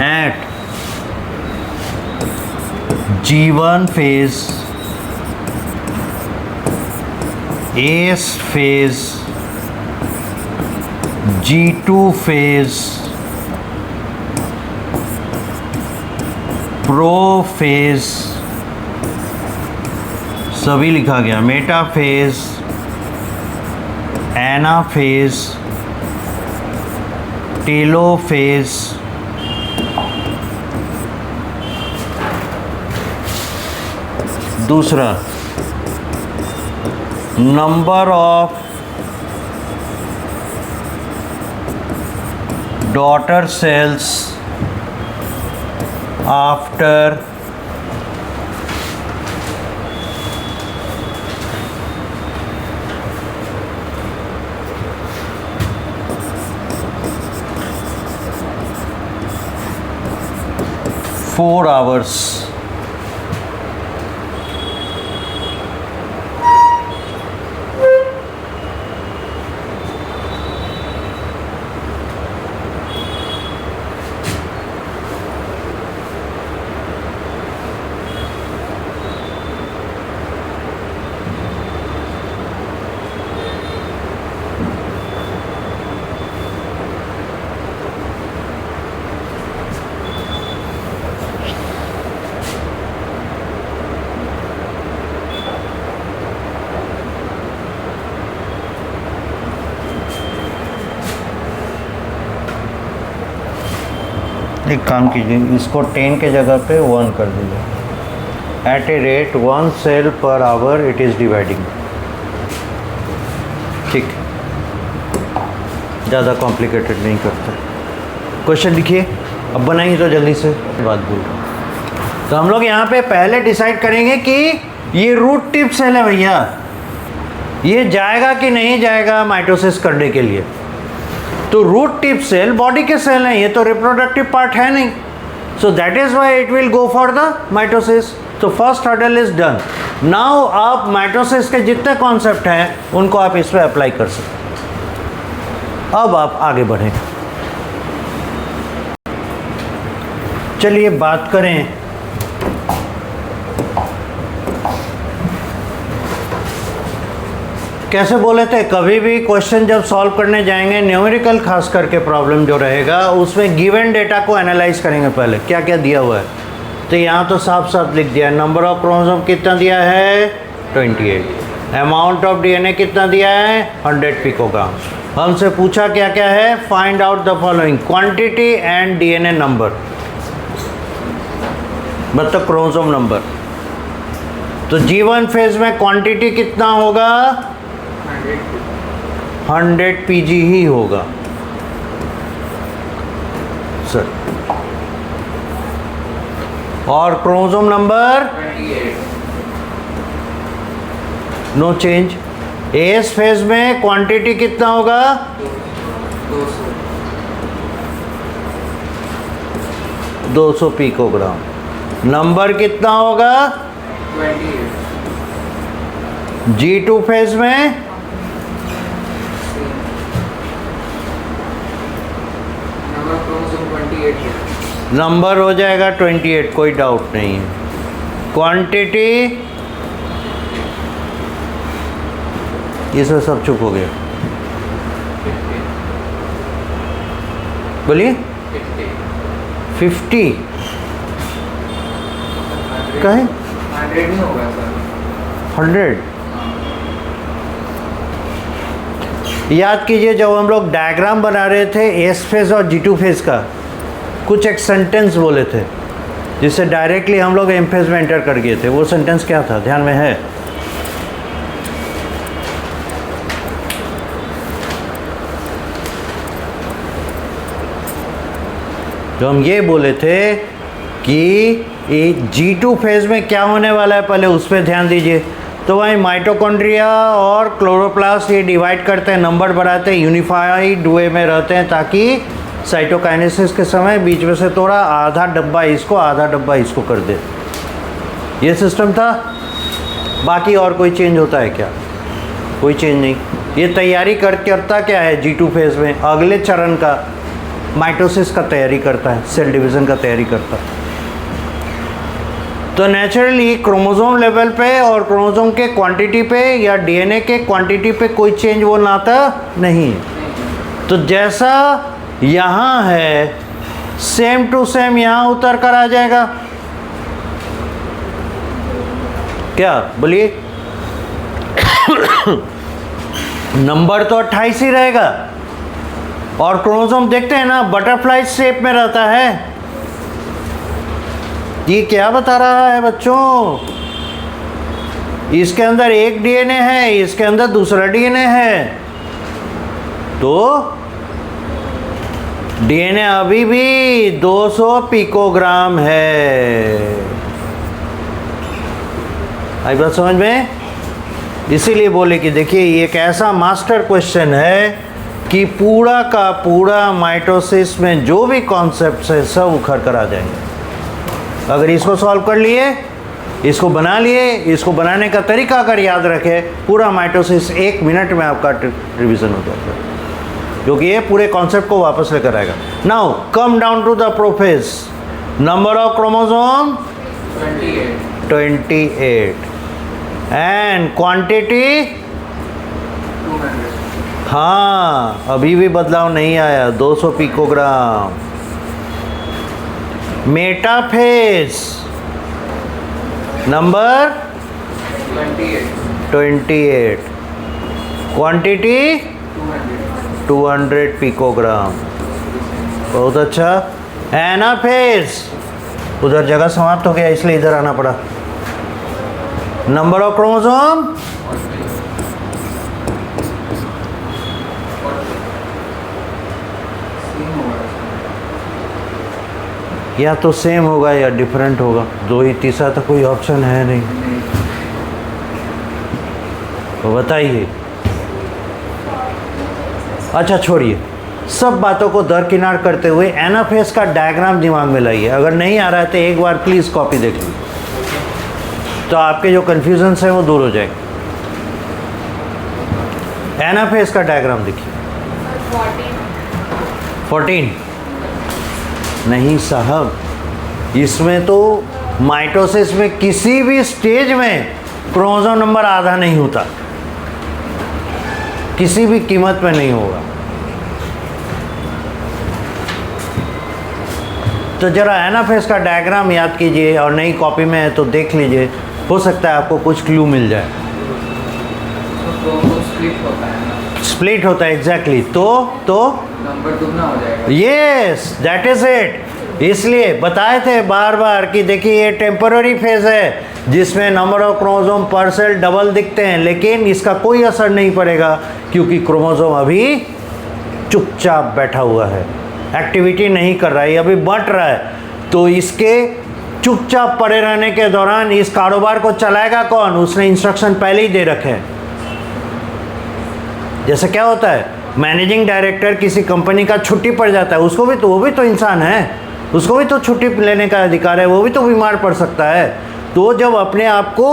at G1 phase, AS phase, G2 phase, pro phase, सभी लिखा गया, meta phase, ana phase, telo phase, दूसरा, number of daughter cells after four hours. एक काम कीजिए, इसको 10 के जगह पे 1 कर दीजिए। At a rate 1 cell per hour it is dividing. ठीक, ज़्यादा कॉम्प्लिकेटेड नहीं करते। क्वेश्चन लिखिए, अब बनाइए तो जल्दी से बात बोल। तो हम लोग यहाँ पे पहले डिसाइड करेंगे कि ये रूट टिप सेल है भैया, ये जाएगा कि नहीं जाएगा माइटोसिस करने के लिए। तो रूट टिप सेल बॉडी के सेल हैं, ये तो रिप्रोडक्टिव पार्ट है नहीं। So that is why it will go for the mitosis. तो first hurdle is done. Now आप माइटोसिस के जितने कॉन्सेप्ट हैं उनको आप इस पर अप्लाई कर सकते। अब आप आगे बढ़ें। चलिए बात करें कैसे बोले थे, कभी भी क्वेश्चन जब सॉल्व करने जाएंगे, न्यूमेरिकल खास करके प्रॉब्लम जो रहेगा उसमें गिवन डेटा को एनालाइज करेंगे पहले क्या क्या दिया हुआ है। तो यहाँ तो साफ साफ लिख दिया है, नंबर ऑफ क्रोमोसोम कितना दिया है 28, अमाउंट ऑफ डीएनए कितना दिया है 100 पिकोग्राम। हमसे पूछा क्या क्या है, find out the following quantity and DNA number, मतलब क्रोमोसोम नंबर। तो G1 फेज में क्वांटिटी कितना होगा? 100 pg ही होगा सर। और chromosome number 28 no change. S phase में क्वांटिटी कितना होगा? 200 पिकोग्राम। नंबर कितना होगा? 28 G2 फेज में नंबर क्रोमोसोम 28 है। नंबर हो जाएगा 28, कोई डाउट नहीं है। क्वांटिटी इसमें सब चुप हो गया। 50 बोलिए 50 50 कहे 100 नहीं होगा सर। 100। याद कीजिए जब हम लोग डायग्राम बना रहे थे एस फेज और G2 फेज का, कुछ एक सेंटेंस बोले थे जिससे डायरेक्टली हम लोग एम फेज में एंटर कर गए थे। वो सेंटेंस क्या था, ध्यान में है? तो हम ये बोले थे कि G2 फेज में क्या होने वाला है, पहले उस पर ध्यान दीजिए। तो वही माइटोकॉन्ड्रिया और क्लोरोप्लास्ट ये डिवाइड करते हैं, नंबर बढ़ाते हैं, यूनिफाइड वे में रहते हैं, ताकि साइटोकाइनेसिस के समय बीच में से थोड़ा आधा डब्बा इसको आधा डब्बा इसको कर दे। ये सिस्टम था। बाकी और कोई चेंज होता है क्या? कोई चेंज नहीं। ये तैयारी करता क्या है G2 फेज में? अगले चरण का माइटोसिस का तैयारी करता है, सेल डिवीज़न का तैयारी करता है। तो नेचुरली क्रोमोसोम लेवल पे और क्रोमोसोम के क्वांटिटी पे या डीएनए के क्वांटिटी पे कोई चेंज वो नाता नहीं है। तो जैसा यहाँ है सेम टू सेम यहाँ उतर कर आ जाएगा। क्या बोलिए? नंबर तो 28 ही रहेगा। और क्रोमोसोम देखते हैं ना बटरफ्लाई शेप में रहता है। ये क्या बता रहा है बच्चों? इसके अंदर एक डीएनए है, इसके अंदर दूसरा डीएनए है, तो डीएनए अभी भी 200 पिकोग्राम है। आई बात समझ में? इसीलिए बोले कि देखिए ये एक ऐसा मास्टर क्वेश्चन है कि पूरा का पूरा माइटोसिस में जो भी कॉन्सेप्ट्स है सब उखड़ कर आ जाएंगे। अगर इसको सॉल्व कर लिए, इसको बना लिए, इसको बनाने का तरीका अगर याद रखे, पूरा माइटोसिस 1 मिनट में आपका रिवीजन हो जाता है, क्योंकि ये पूरे कॉन्सेप्ट को वापस लेकर आएगा। Now come down to the prophase. Number of chromosome 28 and quantity 200 हाँ अभी भी बदलाव नहीं आया, 200 picogram. Metaphase number 28 quantity 200 picogram. बहुत अच्छा। एनाफेज उधर जगह समाप्त हो गया इसलिए इधर आना पड़ा। नंबर ऑफ क्रोमोसोम या तो सेम होगा या डिफरेंट होगा, दो ही, तीसरा तो कोई ऑप्शन है नहीं। तो बताइए। अच्छा छोड़िए, सब बातों को दरकिनार करते हुए एनाफेज का डायग्राम दिमाग में लाइए। अगर नहीं आ रहा है तो एक बार प्लीज़ कॉपी देख लीजिए, तो आपके जो कन्फ्यूजन्स हैं वो दूर हो जाएंगे। एनाफेज का डायग्राम देखिए। 14 नहीं साहब, इसमें तो माइटोसिस में किसी भी स्टेज में क्रोमोसोम नंबर आधा नहीं होता, किसी भी कीमत में नहीं होगा। तो जरा एनाफेज का डायग्राम याद कीजिए और नई कॉपी में है तो देख लीजिए, हो सकता है आपको कुछ क्लू मिल जाए। स्प्लिट होता है एग्जैक्टली। तो नंबर दुगना हो जाएगा। Yes that is it. इसलिए बताए थे बार बार कि देखिए ये टेम्पररी फेज है जिसमें नंबर ऑफ क्रोमोसोम पर सेल डबल दिखते हैं, लेकिन इसका कोई असर नहीं पड़ेगा क्योंकि क्रोमोसोम अभी चुपचाप बैठा हुआ है, एक्टिविटी नहीं कर रहा है, अभी बंट रहा है। तो इसके चुपचाप पड़े रहने के दौरान इस कारोबार को चलाएगा कौन? उसने इंस्ट्रक्शन पहले ही दे रखे हैं। जैसे क्या होता है, मैनेजिंग डायरेक्टर किसी कंपनी का छुट्टी पड़ जाता है, उसको भी तो, वो भी तो इंसान है, उसको भी तो छुट्टी लेने का अधिकार है, वो भी तो बीमार पड़ सकता है। तो जब अपने आप को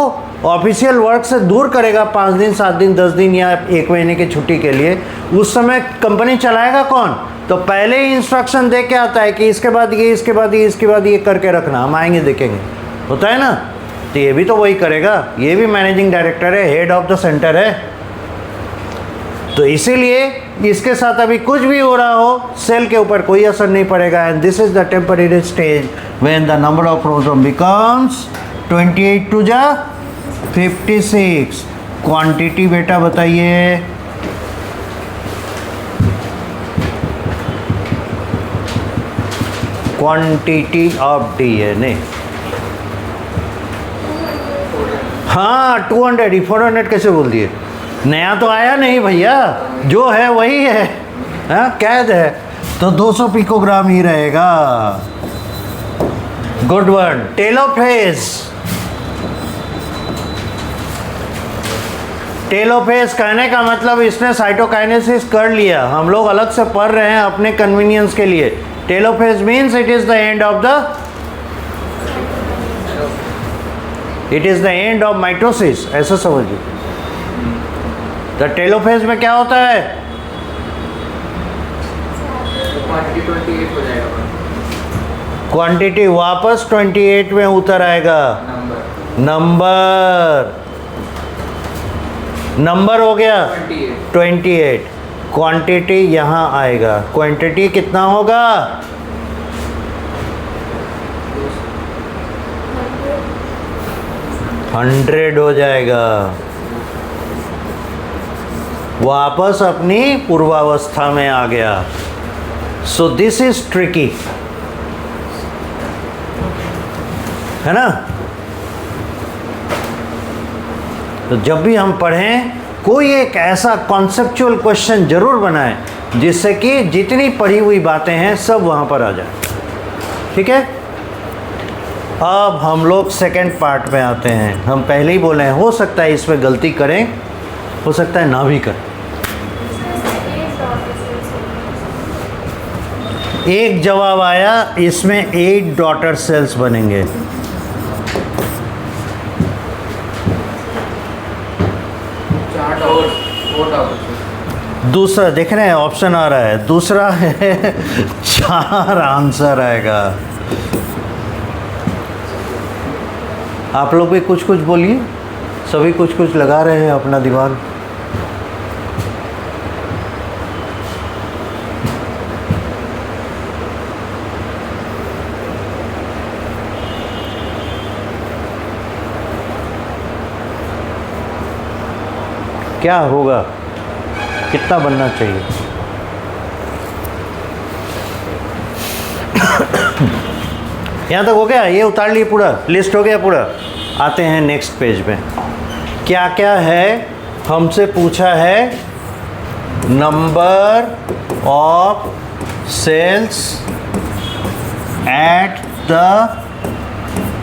ऑफिशियल वर्क से दूर करेगा 5 दिन 7 दिन 10 दिन या 1 महीने की छुट्टी के लिए, उस समय कंपनी चलाएगा कौन? तो पहले ही इंस्ट्रक्शन दे के आता है कि इसके बाद ये, इसके बाद ये, इसके बाद ये करके रखना, हम आएंगे देखेंगे, होता है ना। तो ये भी तो वही करेगा, ये भी मैनेजिंग डायरेक्टर है, हेड ऑफ द सेंटर है। तो इसीलिए इसके साथ अभी कुछ भी हो रहा हो, सेल के ऊपर कोई असर नहीं पड़ेगा। And this is the temporary stage when the number of chromosome becomes 28 to जा 56। क्वांटिटी बेटा बताइए, क्वांटिटी ऑफ डीएनए। हाँ 200, 400 कैसे बोल दिए? नया तो आया नहीं भैया, जो है वही है, हाँ कैद है, तो 200 पिकोग्राम ही रहेगा। Good one. टेलोफेज, टेलोफेज कहने का मतलब इसने साइटोकाइनेसिस कर लिया, हम लोग अलग से पढ़ रहे हैं अपने कन्वीनियंस के लिए। Telophase means it is the end of mitosis, ऐसा समझिए। तो टेलोफेज में क्या होता है? क्वांटिटी 28 हो जाएगा, क्वांटिटी वापस 28 में उतर आएगा। नंबर हो गया 28, क्वांटिटी यहाँ आएगा। क्वांटिटी कितना होगा? 100 हो जाएगा, वापस अपनी पूर्वावस्था में आ गया। सो दिस इज ट्रिकी, है ना। तो जब भी हम पढ़ें, कोई एक ऐसा कॉन्सेप्चुअल क्वेश्चन जरूर बनाएं जिससे कि जितनी पढ़ी हुई बातें हैं सब वहाँ पर आ जाए, ठीक है। अब हम लोग सेकंड पार्ट में आते हैं। हम पहले ही बोले हैं, हो सकता है इसमें गलती करें, हो सकता है ना भी करें। एक जवाब आया, इसमें 8 डॉटर सेल्स बनेंगे। दूसरा देख रहे हैं, ऑप्शन आ रहा है, दूसरा है 4 आंसर आएगा। आप लोग भी कुछ कुछ बोलिए, सभी कुछ कुछ लगा रहे हैं अपना दिमाग। क्या होगा, कितना बनना चाहिए? यहाँ तक हो गया, ये उतार लिए, पूरा लिस्ट हो गया पूरा। आते हैं नेक्स्ट पेज में, क्या क्या है हमसे पूछा है। Number of cells at the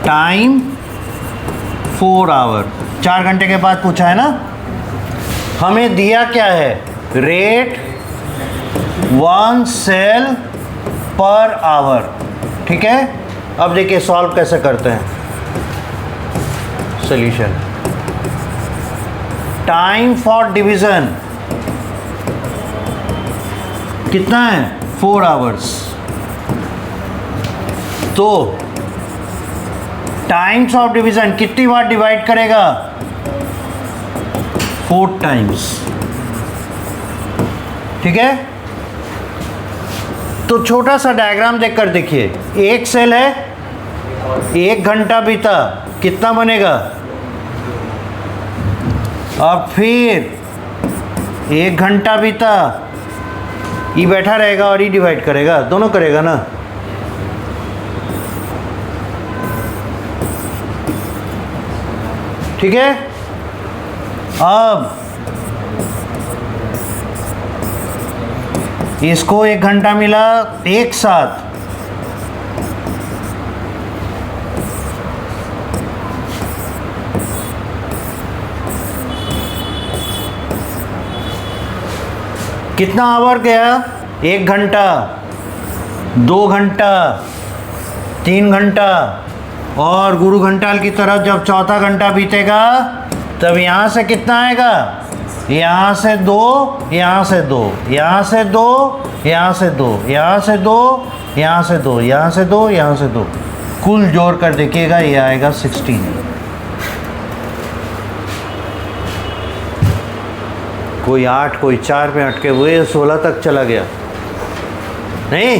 time 4 hour, 4 घंटे के बाद पूछा है ना। हमें दिया क्या है? रेट 1 सेल पर आवर, ठीक है। अब देखिए सॉल्व कैसे करते हैं। सॉल्यूशन, टाइम फॉर डिवीजन कितना है? 4 आवर्स। तो टाइम्स ऑफ डिवीजन कितनी बार डिवाइड करेगा? 4 टाइम्स, ठीक है। तो छोटा सा डायग्राम देखकर देखिए, एक सेल है, 1 घंटा बीता, कितना बनेगा? अब फिर 1 घंटा बीता, ये बैठा रहेगा और ये डिवाइड करेगा, दोनों करेगा ना। ठीक है। अब इसको 1 घंटा मिला एक साथ, कितना आवर गया? 1 घंटा, 2 घंटा, 3 घंटा, और गुरु घंटाल की तरह जब चौथा घंटा बीतेगा तब यहाँ से कितना आएगा? यहाँ से 2, यहाँ से 2, यहाँ से 2, यहाँ से 2, यहाँ से 2, यहाँ से 2, यहाँ से 2, यहाँ से 2, कुल जोड़ कर देखिएगा ये आएगा 16। कोई 8, कोई 4 में अटके हुए 16 तक चला गया नहीं।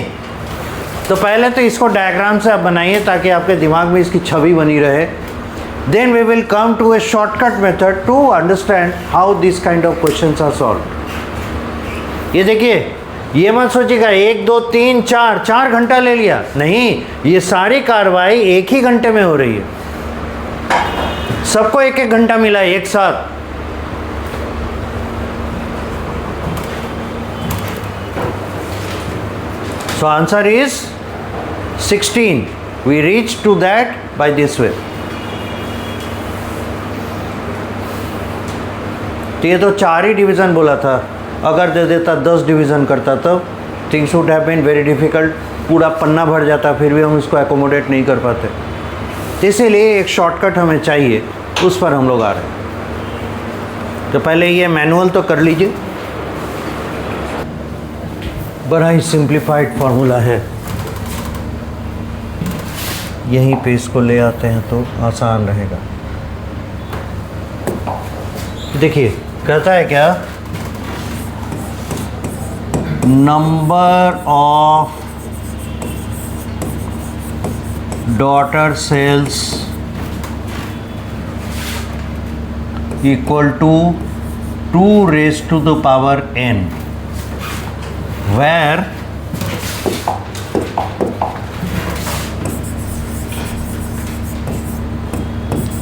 तो पहले तो इसको डायग्राम से आप बनाइए ताकि आपके दिमाग में इसकी छवि बनी रहे। Then we will come to a shortcut method to understand how this kind of questions are solve. ये देखिए, ये मत सोचिएगा 1 2 3 4 4 घंटा ले लिया, नहीं, ये सारी कार्रवाई एक ही घंटे में हो रही है। सबको 1-1 घंटा मिला एक साथ। So answer is 16. We reached to that by this way. तो ये तो 4 ही डिवीज़न बोला था, अगर दे देता 10 डिवीज़न करता तब things would have been very difficult, पूरा पन्ना भर जाता, फिर भी हम इसको एकोमोडेट नहीं कर पाते। तो इसीलिए एक शॉर्टकट हमें चाहिए, उस पर हम लोग आ रहे हैं। तो पहले ये मैनुअल तो कर लीजिए, बड़ा ही सिंप्लीफाइड फार्मूला है, यहीं पे इसको ले आते हैं तो आसान रहेगा। देखिए कहता है क्या, number of daughter cells equal to 2 raised to the power n, where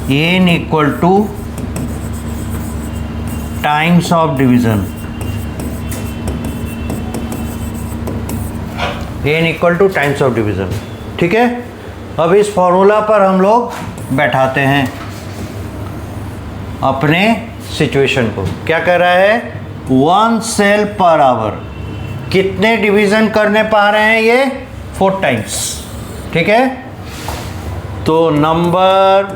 n equal to times of division, n equal to times of division। ठीक है, अब इस फॉर्मूला पर हम लोग बैठाते हैं अपने सिचुएशन को। क्या कह रहा है? 1 सेल पर आवर, कितने डिवीज़न करने पा रहे हैं ये? 4 टाइम्स। ठीक है, तो number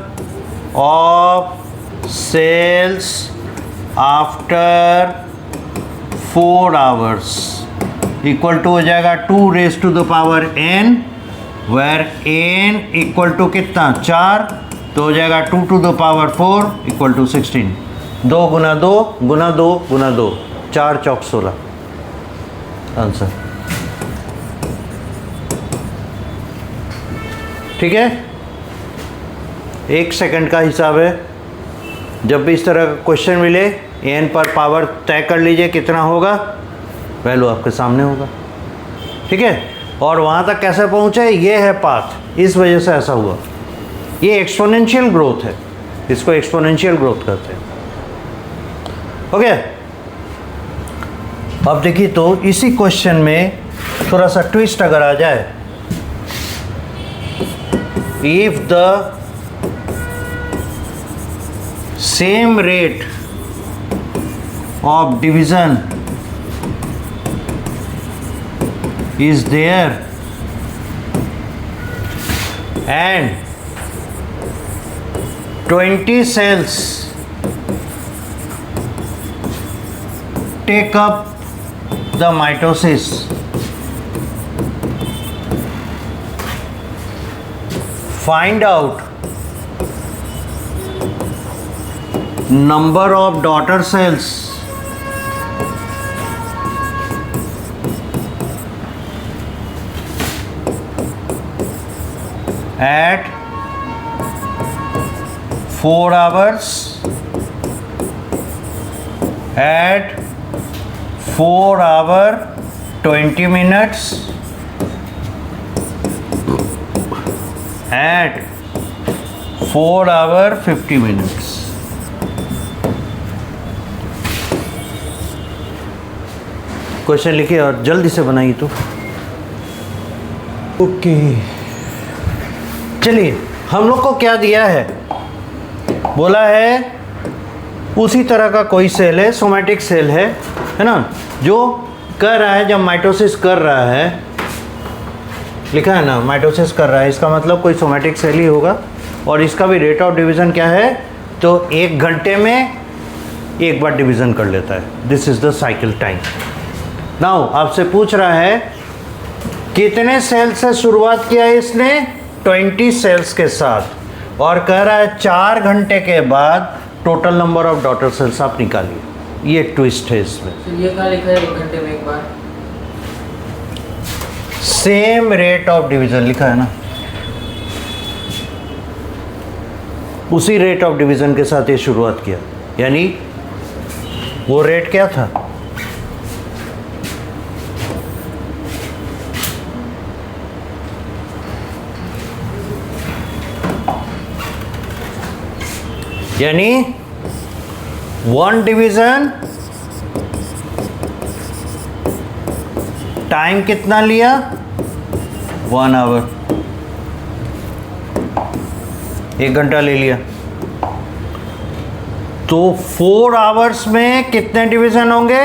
of cells after 4 hours equal to हो जाएगा 2 raised to the power n, where n equal to कितना? 4, तो हो जाएगा 2 to the power 4 equal to 16। 2 गुना 2 गुना 2 गुना 2, 4 चौक 16 आंसर। ठीक है, 1 सेकंड का हिसाब है। जब भी इस तरह का क्वेश्चन मिले, n पर पावर तय कर लीजिए कितना होगा, वैल्यू आपके सामने होगा। ठीक है, और वहाँ तक कैसे पहुँचे, ये है पाथ, इस वजह से ऐसा हुआ। ये एक्सपोनेंशियल ग्रोथ है, इसको एक्सपोनेंशियल ग्रोथ कहते हैं। ओके, अब देखिए तो इसी क्वेश्चन में थोड़ा सा ट्विस्ट अगर आ जाए, if the same rate of division is there and 20 cells take up the mitosis, find out number of daughter cells at 4 hours, at 4 hour 20 minutes, at 4 hour 50 minutes। Question लिखिए और जल्दी से बनाइए तो। ओके, चलिए हम लोग को क्या दिया है, बोला है उसी तरह का कोई सेल है, सोमैटिक सेल है ना, जो कर रहा है, जब माइटोसिस कर रहा है, लिखा है ना माइटोसिस कर रहा है, इसका मतलब कोई सोमैटिक सेल ही होगा। और इसका भी रेट ऑफ डिवीज़न क्या है, तो 1 घंटे में एक बार डिवीज़न कर लेता है। This is the cycle time. Now आपसे पूछ रहा है कितने सेल से शुरुआत किया है इसने, 20 सेल्स के साथ, और कह रहा है 4 घंटे के बाद total number of daughter sales आप निकालिए। ये ट्विस्ट है इसमें। तो ये कहाँ लिखा है 1 घंटे में एक बार? सेम रेट ऑफ डिवीजन लिखा है ना, उसी रेट ऑफ डिवीजन के साथ ये शुरुआत किया, यानी वो रेट क्या था, यानी 1 डिवीजन टाइम कितना लिया, 1 आवर, 1 घंटा ले लिया। तो 4 आवर्स में कितने डिवीजन होंगे,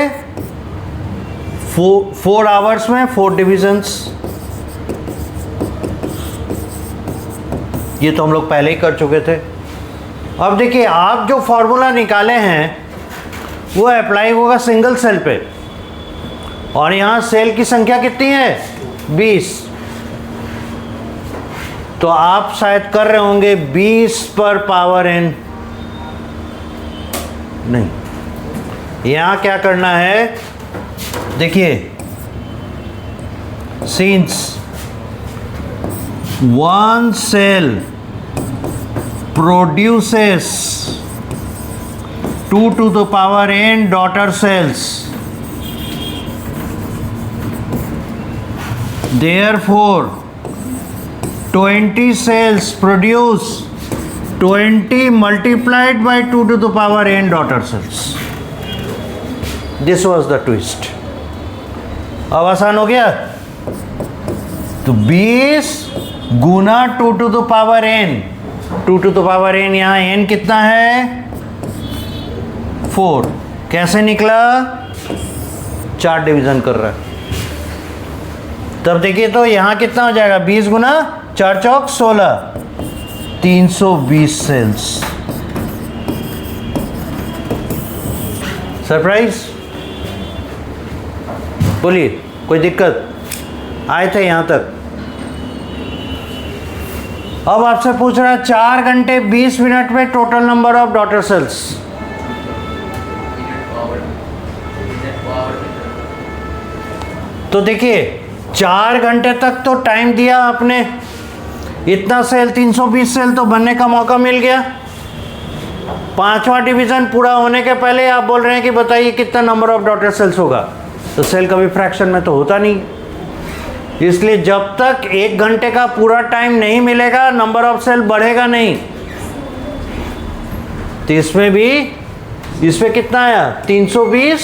4 आवर्स में 4 डिवीजन्स। ये तो हम लोग पहले ही कर चुके थे। अब देखिए आप जो फॉर्मूला निकाले हैं वो अप्लाई होगा सिंगल सेल पे, और यहाँ सेल की संख्या कितनी है, 20। तो आप शायद कर रहे होंगे 20 पर पावर n, नहीं, यहाँ क्या करना है, देखिए since 1 cell produces 2 to the power n daughter cells, therefore 20 cells produce 20 multiplied by 2 to the power n daughter cells. This was the twist. अब आसान हो गया, तो 20 गुना 2 to the power n, 2 to the power n, यहाँ n कितना है, 4, कैसे निकला, 4 डिवीजन कर रहा है। तब देखिए तो यहाँ कितना हो जाएगा, 20 गुना 4 चौक 16, 320 सेल्स। सरप्राइज, बोलिए कोई दिक्कत, आए थे यहाँ तक। अब आपसे पूछ रहा है 4 घंटे 20 मिनट में total number of daughter sales. तो देखिए 4 घंटे तक तो टाइम दिया आपने, इतना सेल 320 सेल तो बनने का मौका मिल गया। 5वां डिवीजन पूरा होने के पहले आप बोल रहे हैं कि बताइए कितना नंबर ऑफ डॉटर सेल्स होगा, तो सेल कभी फ्रैक्शन में तो होता नहीं, इसलिए जब तक 1 घंटे का पूरा टाइम नहीं मिलेगा नंबर ऑफ सेल बढ़ेगा नहीं। तो इसमें भी, इसमें कितना आया 320,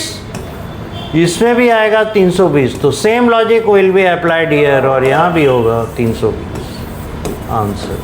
इसमें भी आएगा 320, तो same logic will be applied here, और यहाँ भी होगा 320 आंसर।